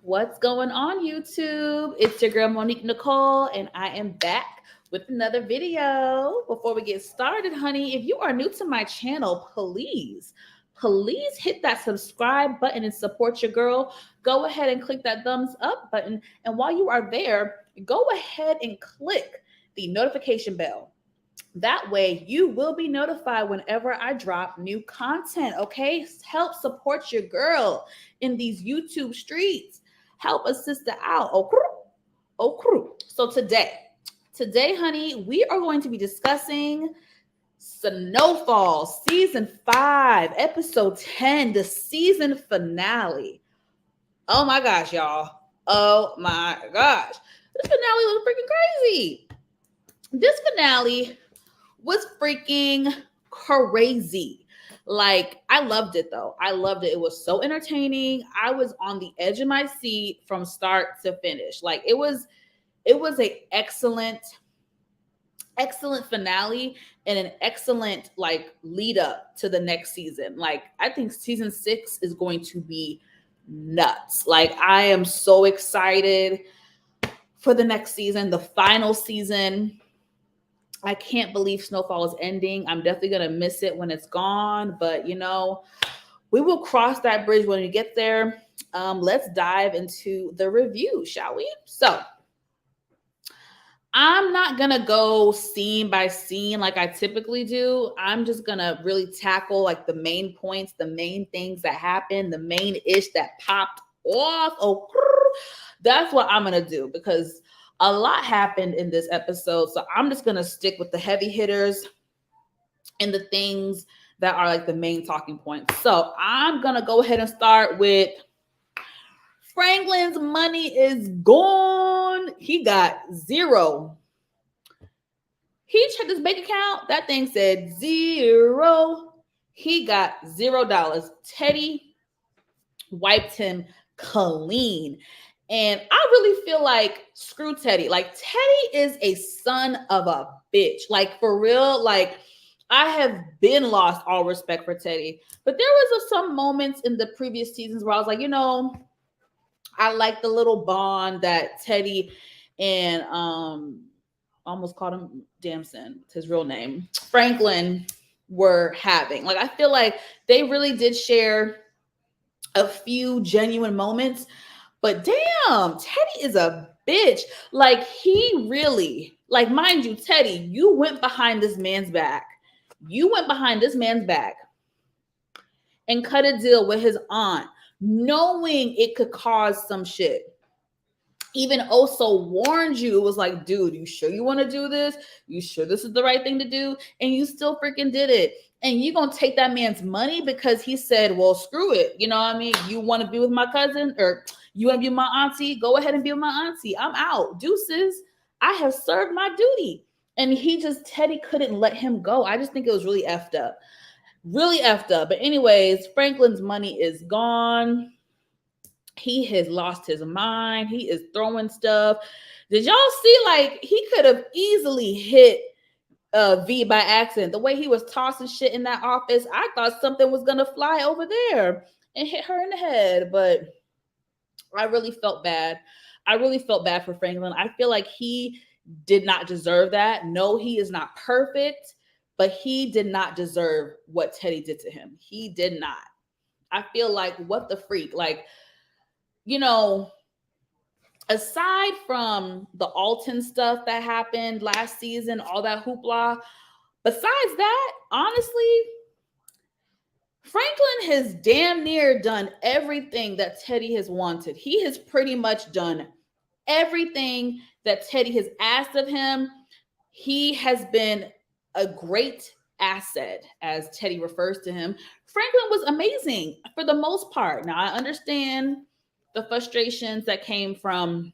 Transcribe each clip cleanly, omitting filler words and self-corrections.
What's going on, YouTube? It's your girl Monique Nicole, and I am back with another video. Before we get started, honey, if you are new to my channel, please hit that subscribe button and support your girl. Go ahead and click that thumbs up button. And while you are there, go ahead and click the notification bell. That way you will be notified whenever I drop new content, okay? Help support your girl in these YouTube streets. Help a sister out. Oh, so today, honey, we are going to be discussing Snowfall, season 5, episode 10, the season finale. Oh my gosh, y'all. Oh my gosh. This finale was freaking crazy. This finale was freaking crazy. Like, I loved it though. I loved it. It was so entertaining. I was on the edge of my seat from start to finish. Like, it was a excellent finale and an excellent like lead up to the next season. Like, I think season 6 is going to be nuts. Like, I am so excited for the next season, the final season. I can't believe Snowfall is ending. I'm definitely going to miss it when it's gone. But, you know, we will cross that bridge when we get there. Let's dive into the review, shall we? So, I'm not going to go scene by scene like I typically do. I'm just going to really tackle like the main points, the main things that happened, the main ish that popped off. Oh, that's what I'm going to do because a lot happened in this episode, so I'm just going to stick with the heavy hitters and the things that are like the main talking points. So I'm going to go ahead and start with Franklin's money is gone. He got zero. He checked his bank account. That thing said zero. He got $0. Teddy wiped him clean. And I really feel like screw Teddy. Like, Teddy is a son of a bitch. Like, for real, like, I have been lost all respect for Teddy. But there was some moments in the previous seasons where I was like, you know, I like the little bond that Teddy and almost called him Damson, his real name, Franklin, were having. Like, I feel like they really did share a few genuine moments. But damn, Teddy is a bitch. Like, he really, like, mind you, Teddy, you went behind this man's back. You went behind this man's back and cut a deal with his aunt, knowing it could cause some shit. Even also warned you. It was like, dude, you sure you want to do this? You sure this is the right thing to do? And you still freaking did it. And you gonna take that man's money because he said, well, screw it. You know what I mean? You want to be with my cousin, or you want to be with my auntie? Go ahead and be with my auntie. I'm out. Deuces. I have served my duty. And Teddy couldn't let him go. I just think it was really effed up. Really effed up. But anyways, Franklin's money is gone. He has lost his mind. He is throwing stuff. Did y'all see, like, he could have easily hit V by accident. The way he was tossing shit in that office, I thought something was going to fly over there and hit her in the head. But I really felt bad. I really felt bad for Franklin. I feel like he did not deserve that. No, he is not perfect, but he did not deserve what Teddy did to him. He did not. I feel like, what the freak? Like, you know, aside from the Alton stuff that happened last season, all that hoopla, besides that, honestly, Franklin has damn near done everything that Teddy has wanted. He has pretty much done everything that Teddy has asked of him. He has been a great asset, as Teddy refers to him. Franklin was amazing for the most part. Now, I understand the frustrations that came from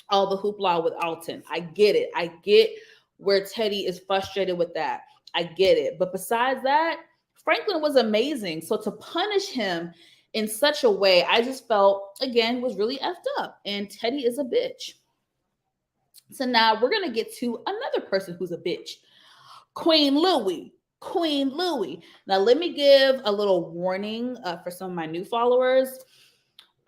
all the hoopla with Alton. I get it. I get where Teddy is frustrated with that. I get it. But besides that, Franklin was amazing. So to punish him in such a way, I just felt, again, was really effed up. And Teddy is a bitch. So now we're going to get to another person who's a bitch. Queen Louie. Now, let me give a little warning for some of my new followers.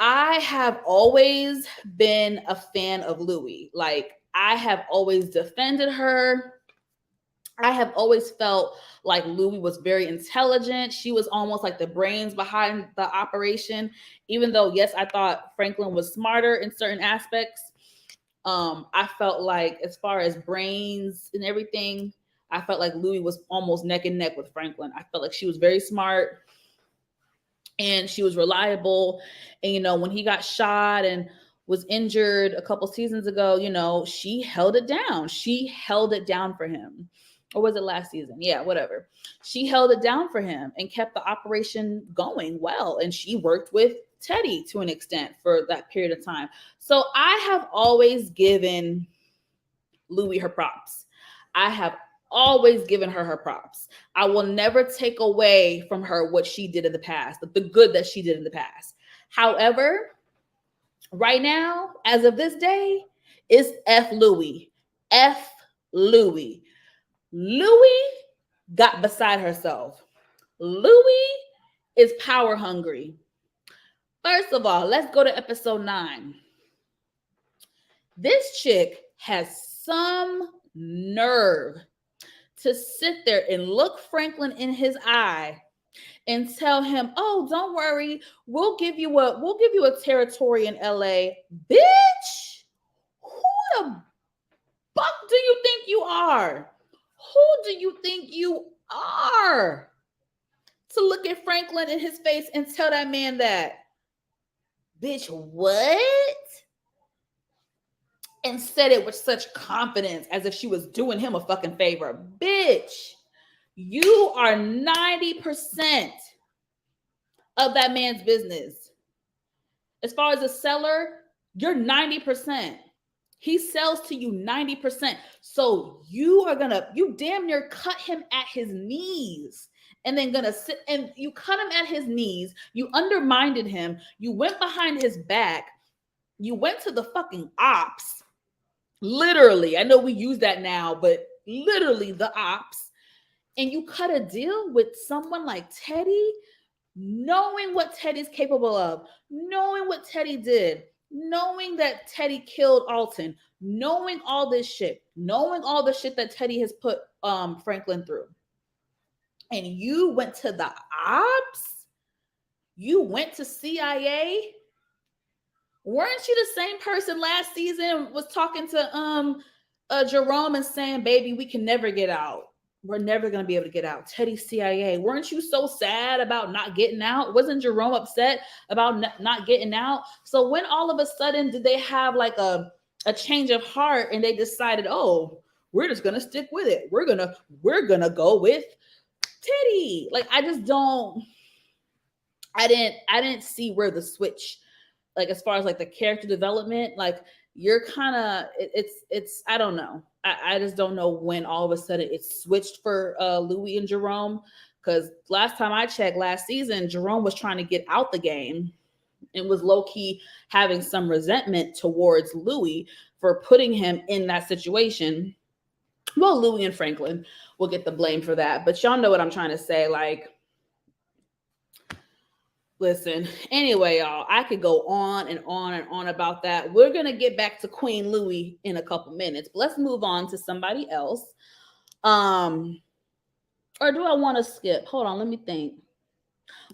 I have always been a fan of Louis. Like, I have always defended her. I have always felt like Louis was very intelligent. She was almost like the brains behind the operation, even though, yes, I thought Franklin was smarter in certain aspects. I felt like, as far as brains and everything, I felt like Louis was almost neck and neck with Franklin. I felt like she was very smart and she was reliable. And, when he got shot and was injured a couple seasons ago, she held it down. She held it down for him. Or was it last season? Yeah, whatever. She held it down for him and kept the operation going well. And she worked with Teddy to an extent for that period of time. So I have always given Louis her props. I have always given her props. I will never take away from her what she did in the past, the good that she did in the past. However, right now, as of this day, it's F Louis. F Louis. Louis got beside herself. Louis is power hungry. First of all, let's go to episode 9. This chick has some nerve to sit there and look Franklin in his eye and tell him, "Oh, don't worry, we'll give you a territory in LA." Bitch, who the fuck do you think you are? Who do you think you are to look at Franklin in his face and tell that man that? Bitch, what? And said it with such confidence as if she was doing him a fucking favor. Bitch, you are 90% of that man's business. As far as a seller, you're 90%. He sells to you 90%. So you damn near cut him at his knees and then gonna sit and you cut him at his knees. You undermined him. You went behind his back. You went to the fucking ops. Literally. I know we use that now, but literally the ops. And you cut a deal with someone like Teddy, knowing what Teddy's capable of, knowing what Teddy did, knowing that Teddy killed Alton, knowing all this shit, knowing all the shit that Teddy has put Franklin through. And you went to the ops? You went to CIA? Weren't you the same person last season was talking to Jerome and saying, "Baby, we can never get out. We're never going to be able to get out. Teddy CIA." Weren't you so sad about not getting out? Wasn't Jerome upset about not getting out? So when all of a sudden did they have like a change of heart and they decided, "Oh, we're just going to stick with it. We're going to go with Teddy." Like, I didn't see where the switch, like, as far as like the character development, like, you're kind of, it's I don't know. I just don't know when all of a sudden it switched for Louis and Jerome. Because last time I checked, last season, Jerome was trying to get out the game and was low-key having some resentment towards Louis for putting him in that situation. Well, Louis and Franklin will get the blame for that. But y'all know what I'm trying to say. Like, listen, anyway, y'all, I could go on and on and on about that. We're going to get back to Queen Louis in a couple minutes, but let's move on to somebody else. Or do I want to skip? Hold on, let me think.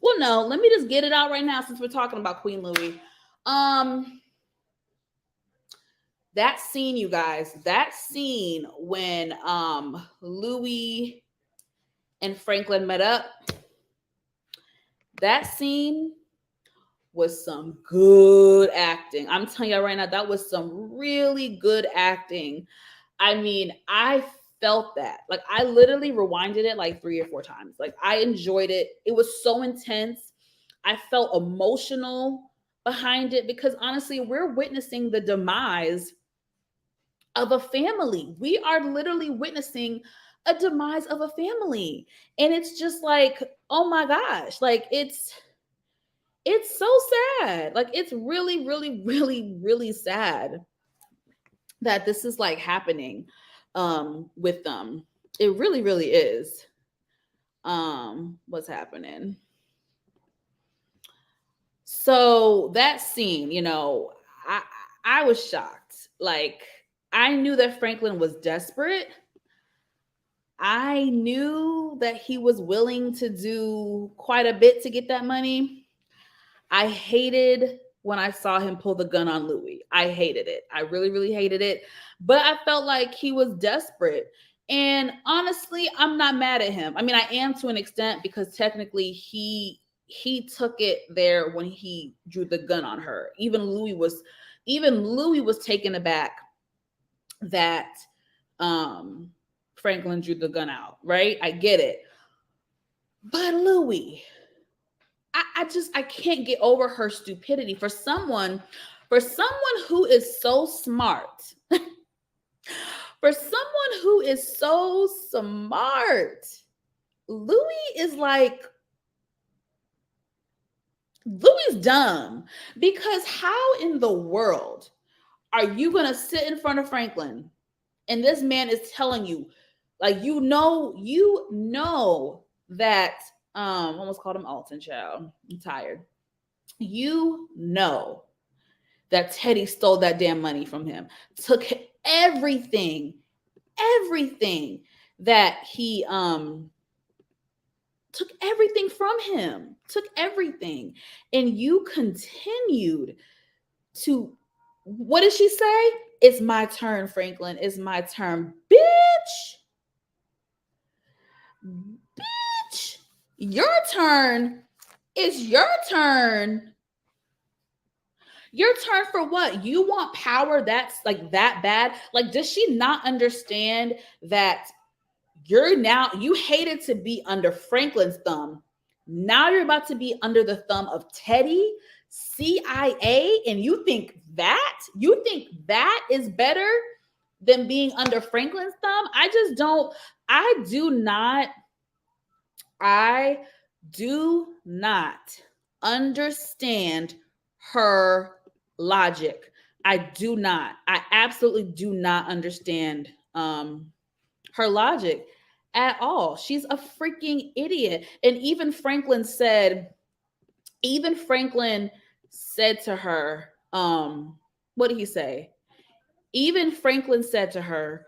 Well, no, let me just get it out right now since we're talking about Queen Louis. That scene, you guys, that scene when Louis and Franklin met up, that scene was some good acting. I'm telling you right now, that was some really good acting. I mean, I felt that. Like, I literally rewinded it like 3 or 4 times. Like, I enjoyed it. It was so intense. I felt emotional behind it because honestly, we're witnessing the demise of a family. We are literally witnessing a demise of a family. And it's just like, oh my gosh, like, it's so sad. Like, it's really, really, really, really sad that this is like happening with them. It really, really is. What's happening? So that scene, I I was shocked. Like, I knew that Franklin was desperate. I knew that he was willing to do quite a bit to get that money. I hated when I saw him pull the gun on Louis. I hated it. I really, really hated it. But I felt like he was desperate. And honestly, I'm not mad at him. I mean, I am to an extent, because technically he took it there when he drew the gun on her. Even Louis was taken aback that Franklin drew the gun out, right? I get it. But Louis, I can't get over her stupidity. For someone who is so smart, for someone who is so smart, Louis is like, Louis dumb. Because how in the world are you gonna sit in front of Franklin and this man is telling you, like, that almost called him Alton, child. I'm tired. You know that Teddy stole that damn money from him, took everything, everything that he took everything from him, took everything, and you continued to, what did she say? It's my turn, Franklin. It's my turn, bitch. Bitch, your turn. It's your turn. Your turn for what? You want power that's like that bad? Like, does she not understand that you hated to be under Franklin's thumb? Now you're about to be under the thumb of Teddy, CIA, and you think that is better than being under Franklin's thumb? I do not understand her logic. I absolutely do not understand her logic at all. She's a freaking idiot. And even Franklin said to her, what did he say? Even Franklin said to her,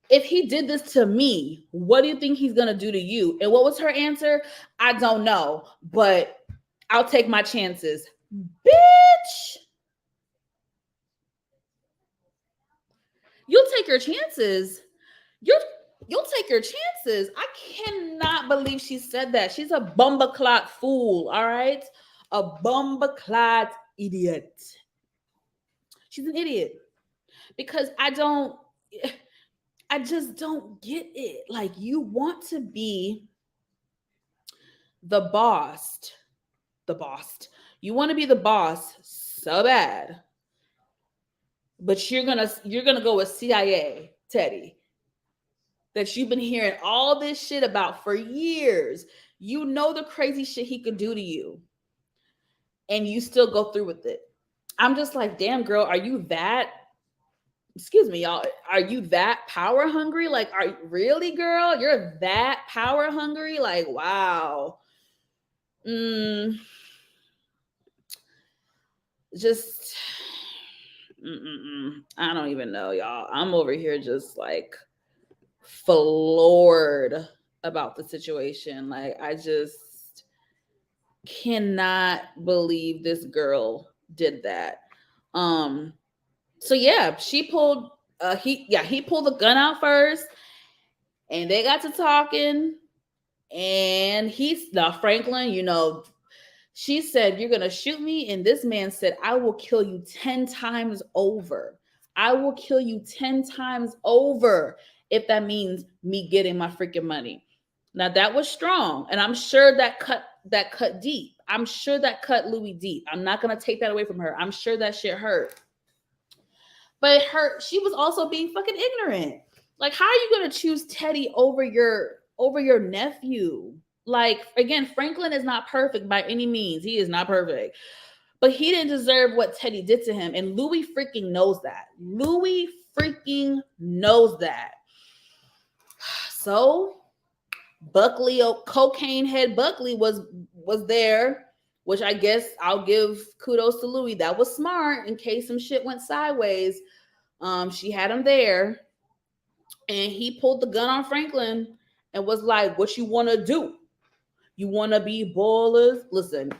if he did this to me, what do you think he's gonna do to you? And what was her answer? I don't know, but I'll take my chances. Bitch, you'll take your chances. You'll take your chances. I cannot believe she said that. She's a bumbleclot fool, all right? A bumbleclot idiot. She's an idiot. Because I just don't get it. Like, you want to be the boss. The boss. You want to be the boss so bad. But you're gonna go with CIA, Teddy, that you've been hearing all this shit about for years. You know the crazy shit he could do to you, and you still go through with it. I'm just like, damn, girl, are you that? Excuse me, y'all. Are you that power hungry? Like, are you really, girl? You're that power hungry? Like, wow. Just, I don't even know, y'all. I'm over here just like floored about the situation. Like, I just cannot believe this girl did that. So yeah, she pulled he pulled the gun out first, and they got to talking, and Franklin, she said, you're gonna shoot me, and this man said, I will kill you 10 times over. I will kill you 10 times over if that means me getting my freaking money. Now that was strong, and I'm sure that cut deep. I'm sure that cut Louis deep. I'm not gonna take that away from her. I'm sure that shit hurt. But she was also being fucking ignorant. Like, how are you gonna choose Teddy over your nephew? Like, again, Franklin is not perfect by any means. He is not perfect. But he didn't deserve what Teddy did to him. And Louis freaking knows that. Louis freaking knows that. So Buckley, cocaine head Buckley was there which I guess I'll give kudos to Louis. That was smart in case some shit went sideways. She had him there, and he pulled the gun on Franklin and was like, "What you want to do? You want to be ballers?" Listen,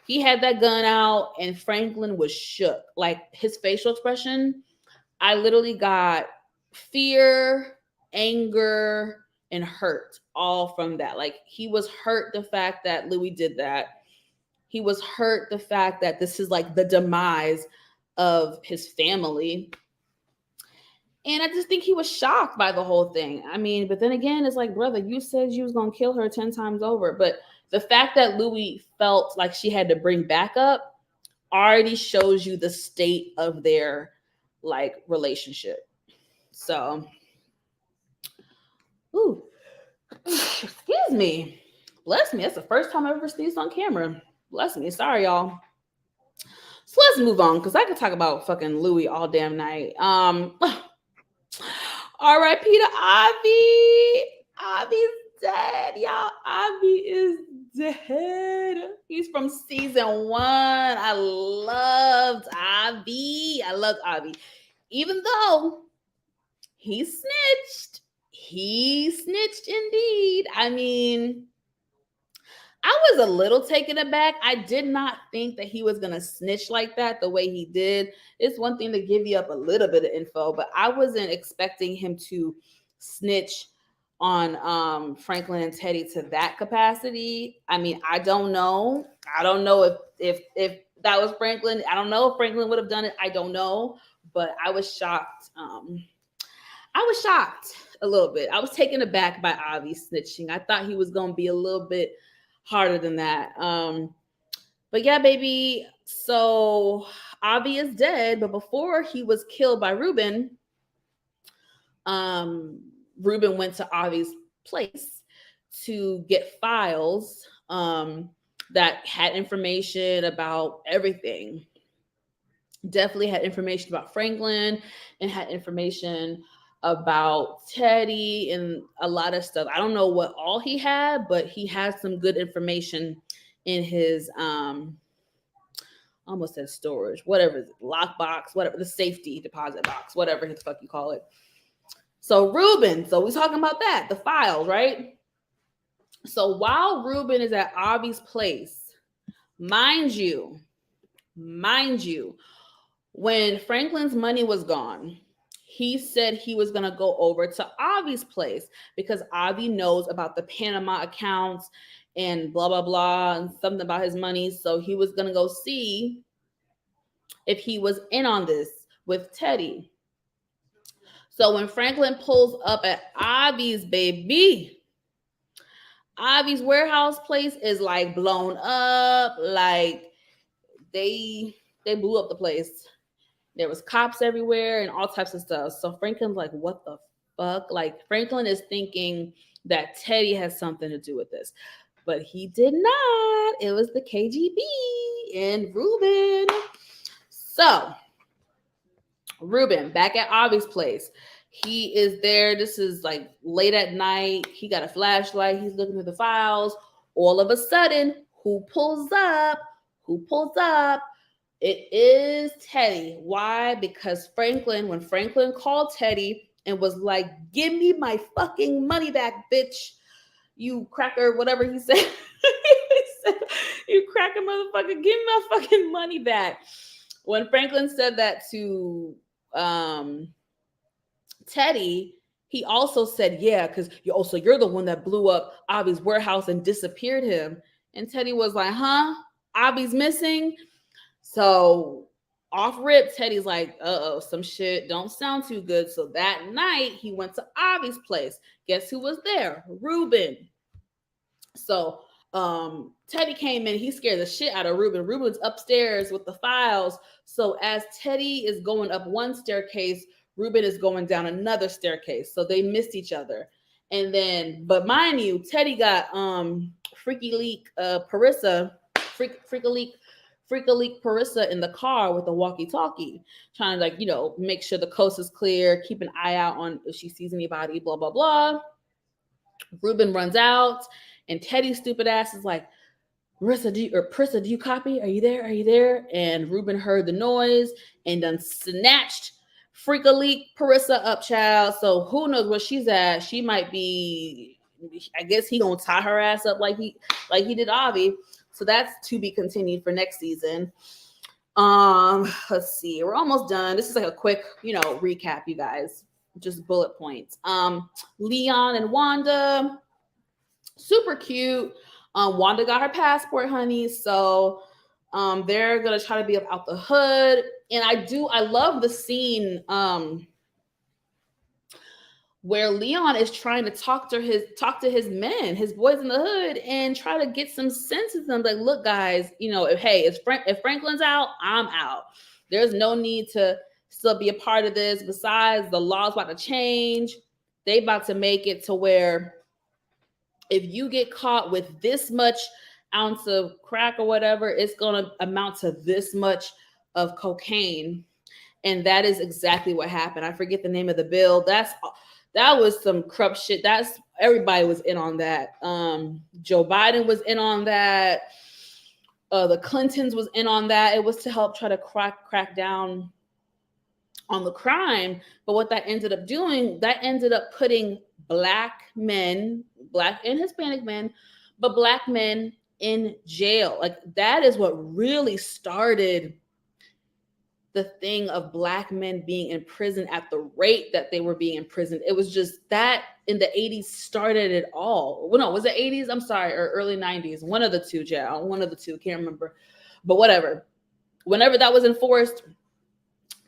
he had that gun out, and Franklin was shook. Like, his facial expression, I literally got fear, anger, and hurt all from that. Like, he was hurt the fact that Louis did that. He was hurt the fact that this is like the demise of his family. And I just think he was shocked by the whole thing. I mean, but then again, it's like, brother, you said you was going to kill her 10 times over. But the fact that Louis felt like she had to bring backup already shows you the state of their like relationship. So, ooh, excuse me. Bless me. That's the first time I've ever sneezed on camera. Bless me. Sorry, y'all. So let's move on, because I could talk about fucking Louis all damn night. R.I.P. to Obvi. Obvi's dead, y'all. Obvi is dead. He's from season 1. I loved Obvi. Even though he snitched. He snitched indeed. I mean, I was a little taken aback. I did not think that he was going to snitch like that the way he did. It's one thing to give you up a little bit of info, but I wasn't expecting him to snitch on Franklin and Teddy to that capacity. I mean, I don't know. I don't know if that was Franklin. I don't know if Franklin would have done it. I don't know, but I was shocked. I was shocked a little bit. I was taken aback by Obvi snitching. I thought he was going to be a little bit harder than that. But yeah, baby. So Obvi is dead, but before he was killed by Ruben, Ruben went to Obvi's place to get files that had information about everything. Definitely had information about Franklin and had information about Teddy and a lot of stuff. I don't know what all he had, but he had some good information in his almost said storage, whatever, lockbox, whatever, the safety deposit box, whatever the fuck you call it. So Ruben, so we're talking about that, the files, right? So while Ruben is at Obvi's place, mind you, when Franklin's money was gone, he said he was going to go over to Obvi's place because Obvi knows about the Panama accounts and blah, blah, blah, and something about his money. So he was going to go see if he was in on this with Teddy. So when Franklin pulls up at Obvi's, baby, Obvi's warehouse place is like blown up. Like they blew up the place. There was cops everywhere and all types of stuff. So Franklin's like, what the fuck? Like, Franklin is thinking that Teddy has something to do with this. But he did not. It was the KGB and Ruben. So, Ruben, back at Obvi's place. He is there. This is like late at night. He got a flashlight. He's looking through the files. All of a sudden, who pulls up? It is Teddy. Why? Because when Franklin called Teddy and was like, give me my fucking money back, bitch. You cracker, whatever he said. He said, you cracker motherfucker, give me my fucking money back. When Franklin said that to Teddy, he also said, yeah, because you're the one that blew up Obvi's warehouse and disappeared him. And Teddy was like, huh? Obvi's missing? So off rip, Teddy's like, some shit don't sound too good. So that night he went to Obvi's place. Guess who was there? Ruben. So Teddy came in. He scared the shit out of Ruben. Ruben's upstairs with the files. So as Teddy is going up one staircase, Ruben is going down another staircase. So they missed each other. And then, but mind you, Teddy got Freaky Leak Parissa in the car with a walkie-talkie, trying to make sure the coast is clear, keep an eye out on if she sees anybody, blah, blah, blah. Ruben runs out, and Teddy's stupid ass is like, Marissa, Prissa, do you copy? Are you there? Are you there? And Ruben heard the noise and then snatched freakily Parissa up, child. So who knows where she's at? She might be. I guess he gonna tie her ass up like he did Obvi. So that's to be continued for next season. Let's see. We're almost done. This is like a quick, recap, you guys. Just bullet points. Leon and Wanda, super cute. Wanda got her passport, honey. So they're gonna try to be out the hood. And I love the scene where Leon is trying to talk to his men, his boys in the hood, and try to get some sense of them. Like, look, guys, if Franklin's out, I'm out. There's no need to still be a part of this. Besides, the law's about to change. They about to make it to where if you get caught with this much ounce of crack or whatever, it's going to amount to this much of cocaine. And that is exactly what happened. I forget the name of the bill. That was some corrupt shit. Everybody was in on that. Joe Biden was in on that. The Clintons was in on that. It was to help try to crack down on the crime. But what that ended up doing, that ended up putting Black men, Black and Hispanic men, but Black men in jail. Like, that is what really started the thing of Black men being in prison at the rate that they were being imprisoned. It was just that in the 80s started it all. Well, no, was it 80s? I'm sorry, or early 90s. One of the two, Joe. One of the two. Can't remember. But whatever. Whenever that was enforced,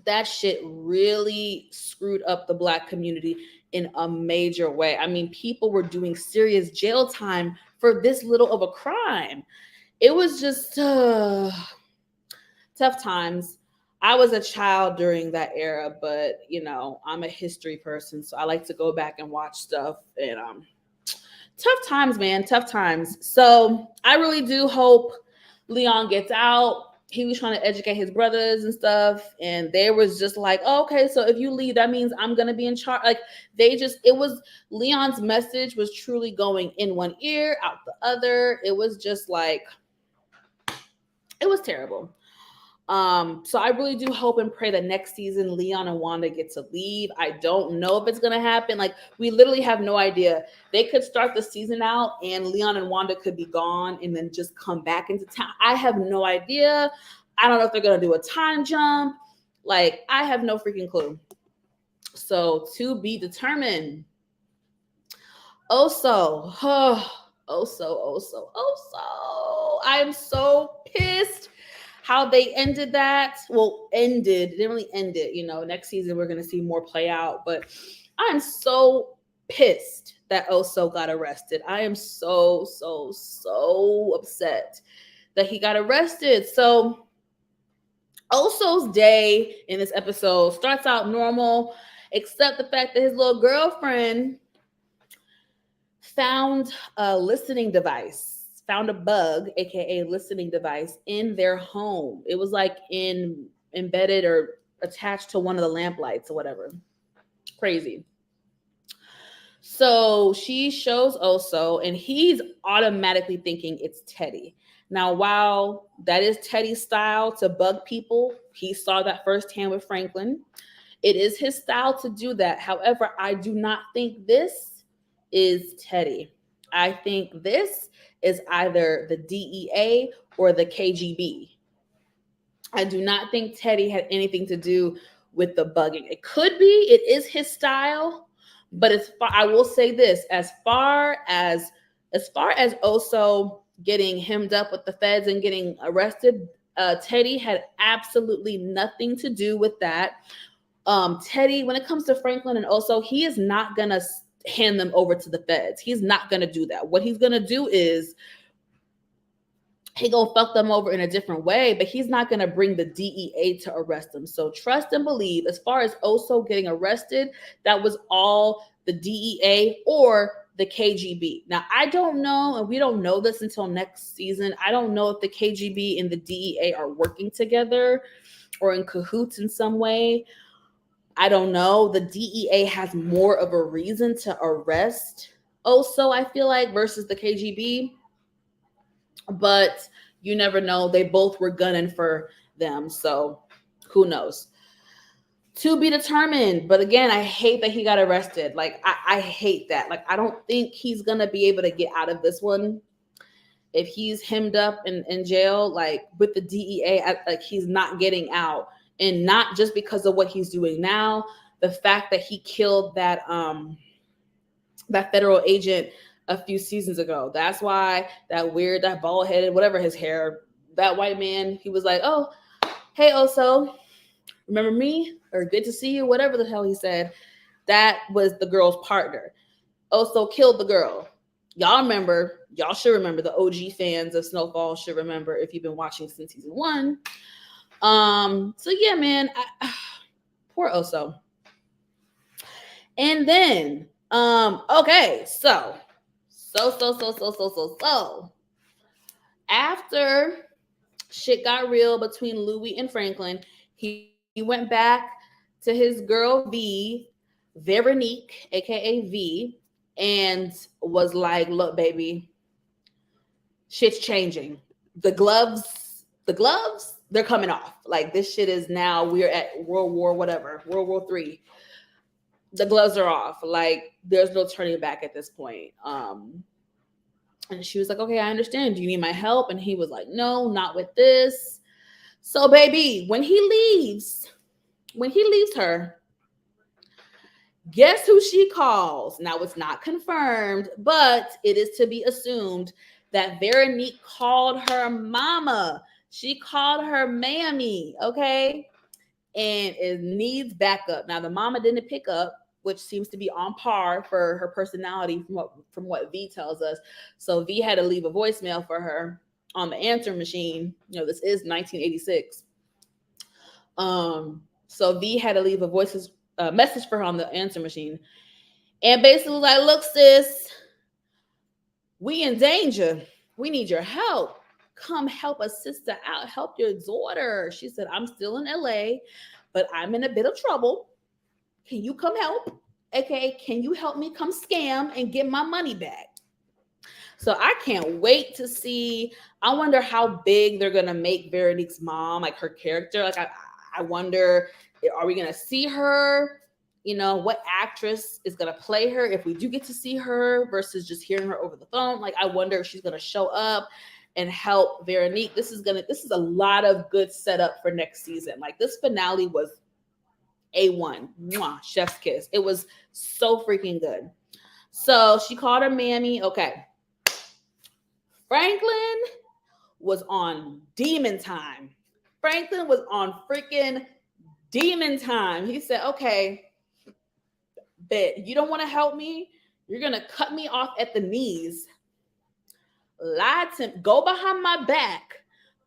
that shit really screwed up the Black community in a major way. I mean, people were doing serious jail time for this little of a crime. It was just tough times. I was a child during that era, but I'm a history person, so I like to go back and watch stuff. And tough times, man, tough times. So I really do hope Leon gets out. He was trying to educate his brothers and stuff, and they was just like, oh, okay, so if you leave, that means I'm gonna be in charge. Like, Leon's message was truly going in one ear, out the other. It was just like, it was terrible. So I really do hope and pray that next season Leon and Wanda get to leave. I don't know if it's gonna happen. Like, we literally have no idea. They could start the season out and Leon and Wanda could be gone and then just come back into town. I have no idea. I don't know if they're gonna do a time jump. Like, I have no freaking clue. So to be determined. Also, I am so pissed how they ended that. Well, they didn't really end it. Next season we're going to see more play out. But I'm so pissed that Oso got arrested. I am so upset that he got arrested. So Oso's day in this episode starts out normal, except the fact that his little girlfriend found a listening device. Found a bug, aka listening device, in their home. It was like embedded or attached to one of the lamp lights or whatever. Crazy. So she shows Oso, and he's automatically thinking it's Teddy. Now, while that is Teddy's style to bug people, he saw that firsthand with Franklin. It is his style to do that. However, I do not think this is Teddy. I think this is either the DEA or the KGB. I do not think Teddy had anything to do with the bugging. It could be, it is his style, but I will say this, as far as Oso getting hemmed up with the feds and getting arrested, Teddy had absolutely nothing to do with that. Teddy, when it comes to Franklin and Oso, he is not going to hand them over to the feds. He's not going to do that. What he's going to do is he gonna fuck them over in a different way, but he's not going to bring the DEA to arrest them. So trust and believe, as far as Oso getting arrested, that was all the DEA or the KGB. Now, I don't know, and we don't know this until next season. I don't know if the KGB and the DEA are working together or in cahoots in some way. I don't know. The DEA has more of a reason to arrest Oso, I feel like, versus the KGB. but you never know. They both were gunning for them, so who knows? To be determined. But again, I hate that he got arrested. Like, I hate that. Like, I don't think he's gonna be able to get out of this one if he's hemmed up in jail, like with the DEA. Like, he's not getting out, and not just because of what he's doing now. The fact that he killed that federal agent a few seasons ago. That's why that bald headed, whatever his hair, that white man, he was like, oh, hey, Oso, remember me? Or good to see you, whatever the hell he said. That was the girl's partner. Oso killed the girl. Y'all should remember, the OG fans of Snowfall should remember if you've been watching since season 1. So yeah, man, poor Oso. And then, okay, so after shit got real between Louis and Franklin, he went back to his girl Veronique, aka V, and was like, look, baby, shit's changing. The gloves, they're coming off. Like, this shit is now, we're at World War III. The gloves are off. Like, there's no turning back at this point. And she was like, okay, I understand. Do you need my help? And he was like, no, not with this. So, baby, when he leaves her, guess who she calls? Now, it's not confirmed, but it is to be assumed that Veronique called her mama. She called her mammy, okay? And it needs backup. Now, the mama didn't pick up, which seems to be on par for her personality from what V tells us. So V had to leave a voicemail for her on the answer machine. You know, this is 1986. So V had to leave a message for her on the answer machine. And basically like, look, sis, we in danger. We need your help. Come help a sister out. Help your daughter. She said, I'm still in LA, but I'm in a bit of trouble. Can you come help? AKA, can you help me come scam and get my money back? So I can't wait to see. I wonder how big they're going to make Veronique's mom, like her character. Like, I wonder, are we going to see her? You know, what actress is going to play her if we do get to see her versus just hearing her over the phone? Like, I wonder if she's going to show up and help Veronique. This is a lot of good setup for next season. Like, this finale was A1. Mwah, chef's kiss. It was so freaking good. So she called her mammy. Okay. Franklin was on demon time. Franklin was on freaking demon time. He said, okay, bet you don't want to help me. You're going to cut me off at the knees. Lie to him. Go behind my back.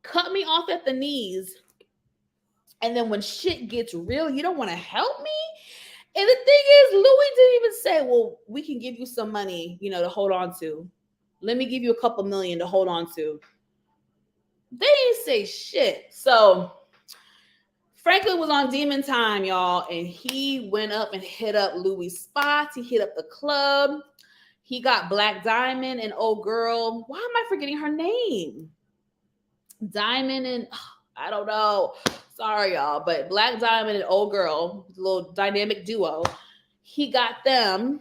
Cut me off at the knees. And then when shit gets real, you don't want to help me? And the thing is, Louis didn't even say, well, we can give you some money, to hold on to. Let me give you a couple million to hold on to. They didn't say shit. So Franklin was on demon time, y'all. And he went up and hit up Louis' spots. He hit up the club. He got Black Diamond and old girl. Why am I forgetting her name? Diamond and... I don't know. Sorry, y'all. But Black Diamond and old girl, little dynamic duo, he got them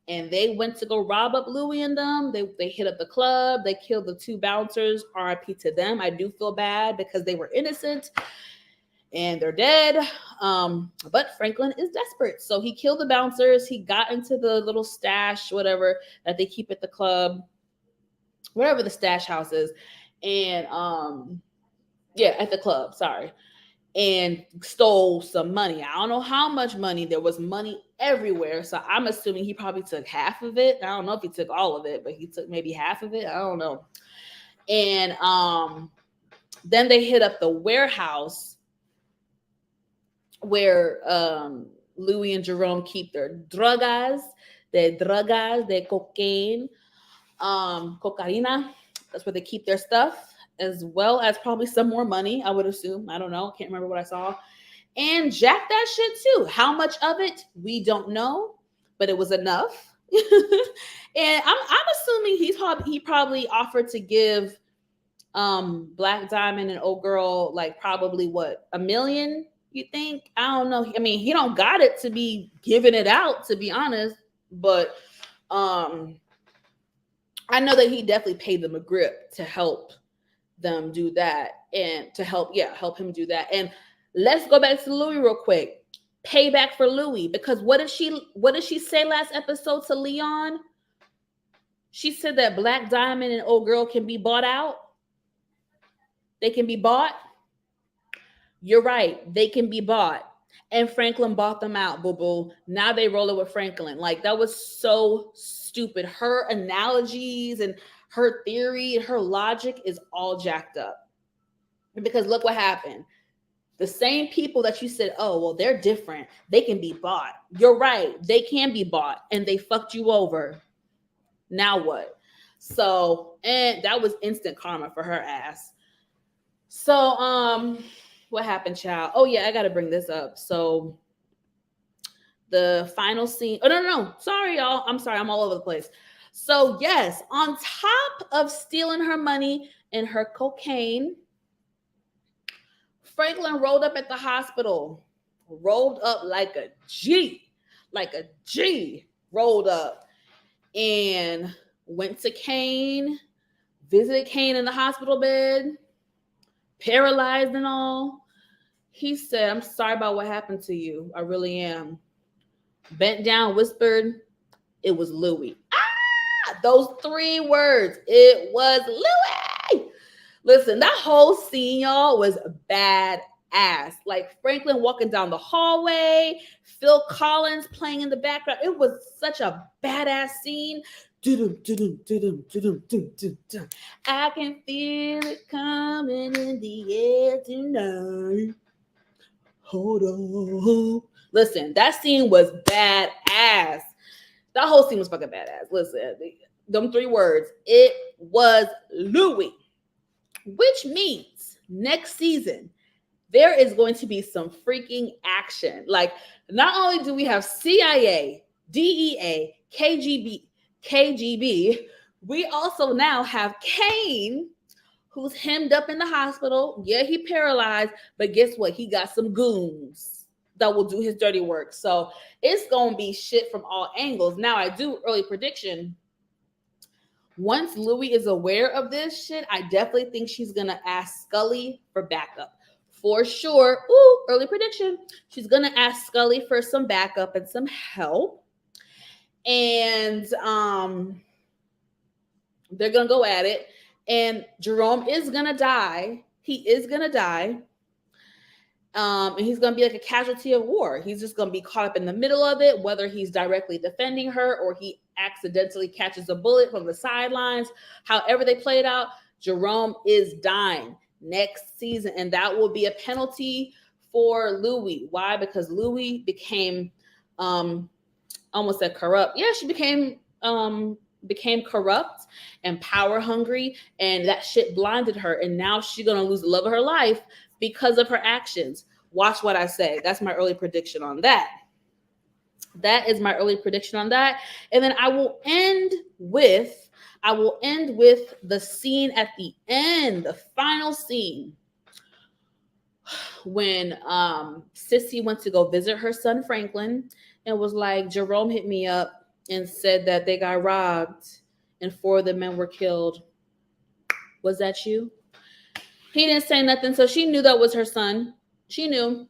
and they went to go rob up Louis and them. They hit up the club. They killed the 2 bouncers. RIP to them. I do feel bad because they were innocent and they're dead. But Franklin is desperate. So he killed the bouncers. He got into the little stash, whatever, that they keep at the club, wherever the stash house is. And, at the club, sorry. And stole some money. I don't know how much money. There was money everywhere. So I'm assuming he probably took half of it. I don't know if he took all of it, but he took maybe half of it. I don't know. And then they hit up the warehouse where Louis and Jerome keep their drogas, their cocaine, cocaína. That's where they keep their stuff, as well as probably some more money, I would assume. I don't know. Can't remember what I saw. And jack that shit too. How much of it? We don't know, but it was enough. And I'm assuming he probably offered to give Black Diamond and old girl, like probably what, $1 million, you think? I don't know. I mean, he don't got it to be giving it out, to be honest, but I know that he definitely paid them a grip to help them do that, and to help him do that. And let's go back to Louis real quick. Payback for Louis, because what did she say last episode to Leon? She said that Black Diamond and old girl can be bought out. They can be bought. You're right. They can be bought. And Franklin bought them out, boo-boo. Now they roll it with Franklin. Like, that was so stupid. Her analogies and her theory and her logic is all jacked up. Because look what happened. The same people that you said, oh, well, they're different, they can be bought. You're right. They can be bought. And they fucked you over. Now what? So, and that was instant karma for her ass. So, what happened, child? Oh, yeah, I got to bring this up. So, the final scene. Oh, no. Sorry, y'all. I'm sorry. I'm all over the place. So, yes, on top of stealing her money and her cocaine, Franklin rolled up at the hospital. Rolled up like a G. Rolled up. And went to Kane. Visited Kane in the hospital bed. Paralyzed and all. He said, I'm sorry about what happened to you. I really am. Bent down, whispered, it was Louis. Those 3 words. It was Louis. Listen, that whole scene, y'all, was badass. Like Franklin walking down the hallway, Phil Collins playing in the background. It was such a badass scene. I can feel it coming in the air tonight. Hold on. Listen, that scene was badass. That whole scene was fucking badass. Listen, them 3 words. It was Louis. Which means next season, there is going to be some freaking action. Like, not only do we have CIA, DEA, KGB, we also now have Kane, who's hemmed up in the hospital. Yeah, he paralyzed, but guess what? He got some goons that will do his dirty work. So it's going to be shit from all angles. Now, I do early prediction. Once Louis is aware of this shit, I definitely think she's going to ask Scully for backup. For sure. Ooh, early prediction. She's going to ask Scully for some backup and some help. And they're going to go at it. And Jerome is going to die. He is going to die. And he's going to be like a casualty of war. He's just going to be caught up in the middle of it, whether he's directly defending her or he accidentally catches a bullet from the sidelines. However they play it out, Jerome is dying next season. And that will be a penalty for Louis. Why? Because Louis became, almost said corrupt. Yeah, she became corrupt and power hungry. And that shit blinded her. And now she's going to lose the love of her life because of her actions. Watch what I say. That's my early prediction on that. That is my early prediction on that. And then I will end with the scene at the end, the final scene, when Sissy went to go visit her son Franklin and was like, Jerome hit me up and said that they got robbed and 4 of the men were killed. Was that you? He didn't say nothing, so she knew that was her son. She knew.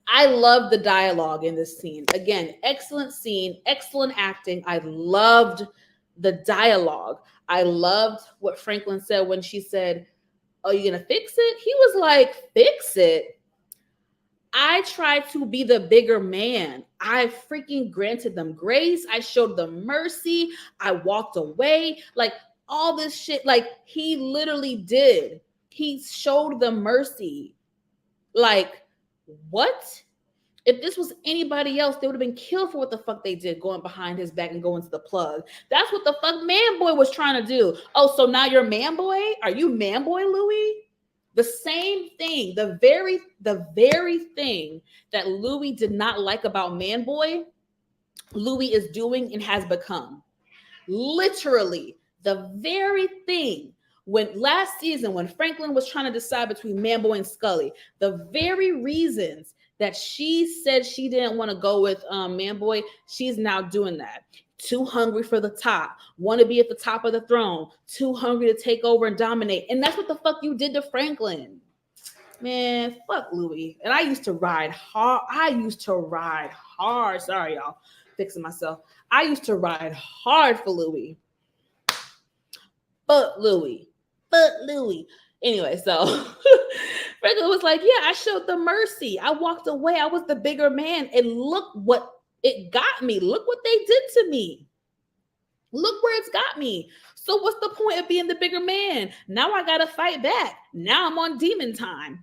I love the dialogue in this scene. Again, excellent scene, excellent acting. I loved the dialogue. I loved what Franklin said when she said, "Oh, you gonna fix it?" He was like, "Fix it? I tried to be the bigger man. I freaking granted them grace. I showed them mercy. I walked away. Like, all this shit. Like, he literally did. He showed them mercy. Like, what? If this was anybody else, they would have been killed for what the fuck they did, going behind his back and going to the plug. That's what the fuck man boy was trying to do. Oh, so now you're man boy? Are you man boy, Louis? The same thing, the very thing that Louis did not like about man boy, Louis is doing and has become. Literally, the very thing when last season, when Franklin was trying to decide between Manboy and Scully, the very reasons that she said she didn't want to go with Manboy, she's now doing that. Too hungry for the top, want to be at the top of the throne, too hungry to take over and dominate. And that's what the fuck you did to Franklin. Man, fuck Louis. And I used to ride hard. Sorry, y'all. Fixing myself. I used to ride hard for Louis. Fuck Louis. Anyway, so Franklin was like, yeah, I showed them mercy. I walked away. I was the bigger man. And look what it got me. Look what they did to me. Look where it's got me. So what's the point of being the bigger man? Now I got to fight back. Now I'm on demon time.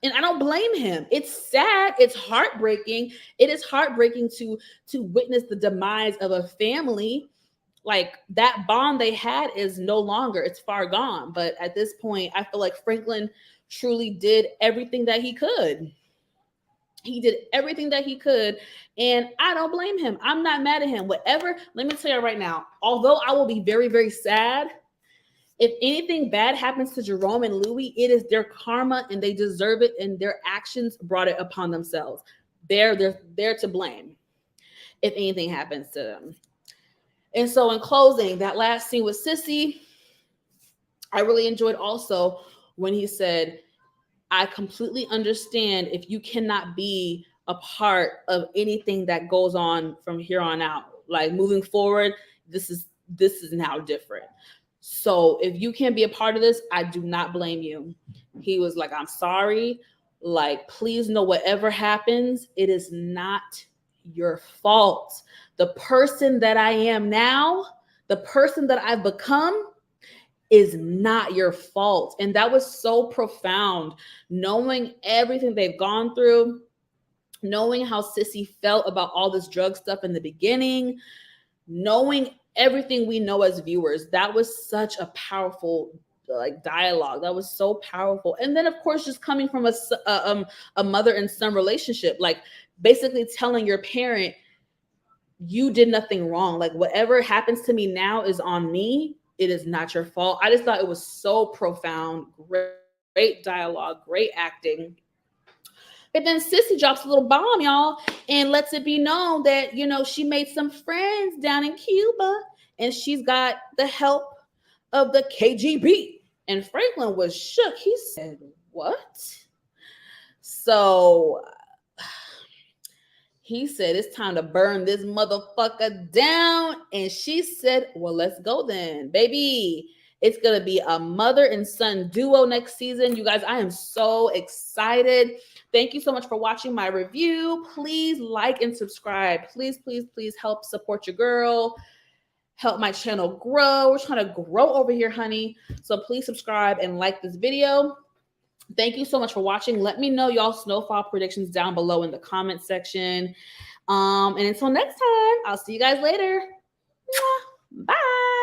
And I don't blame him. It's sad. It's heartbreaking. It is heartbreaking to witness the demise of a family. Like, that bond they had is no longer. It's far gone. But at this point, I feel like Franklin truly did everything that he could. He did everything that he could. And I don't blame him. I'm not mad at him. Whatever, let me tell you right now, although I will be very, very sad, if anything bad happens to Jerome and Louis, it is their karma and they deserve it, and their actions brought it upon themselves. They're to blame if anything happens to them. And so in closing, that last scene with Sissy, I really enjoyed also when he said, I completely understand if you cannot be a part of anything that goes on from here on out. Like, moving forward, this is now different. So if you can't be a part of this, I do not blame you. He was like, I'm sorry. Like, please know whatever happens, it is not your fault. The person that I am now, the person that I've become, is not your fault. And that was so profound, knowing everything they've gone through, knowing how Sissy felt about all this drug stuff in the beginning, knowing everything we know as viewers. That was such a powerful dialogue. That was so powerful. And then, of course, just coming from a mother and son relationship, like basically telling your parent, you did nothing wrong. Like, whatever happens to me now is on me. It is not your fault. I just thought it was so profound. Great dialogue, great acting. But then Sissy drops a little bomb, y'all, and lets it be known that, you know, she made some friends down in Cuba and she's got the help of the KGB. And Franklin was shook. He said, what? So he said, it's time to burn this motherfucker down. And she said, well, let's go then, baby. It's going to be a mother and son duo next season. You guys, I am so excited. Thank you so much for watching my review. Please like and subscribe. Please, please, please help support your girl. Help my channel grow. We're trying to grow over here, honey. So please subscribe and like this video. Thank you so much for watching. Let me know y'all Snowfall predictions down below in the comment section. And until next time, I'll see you guys later. Bye.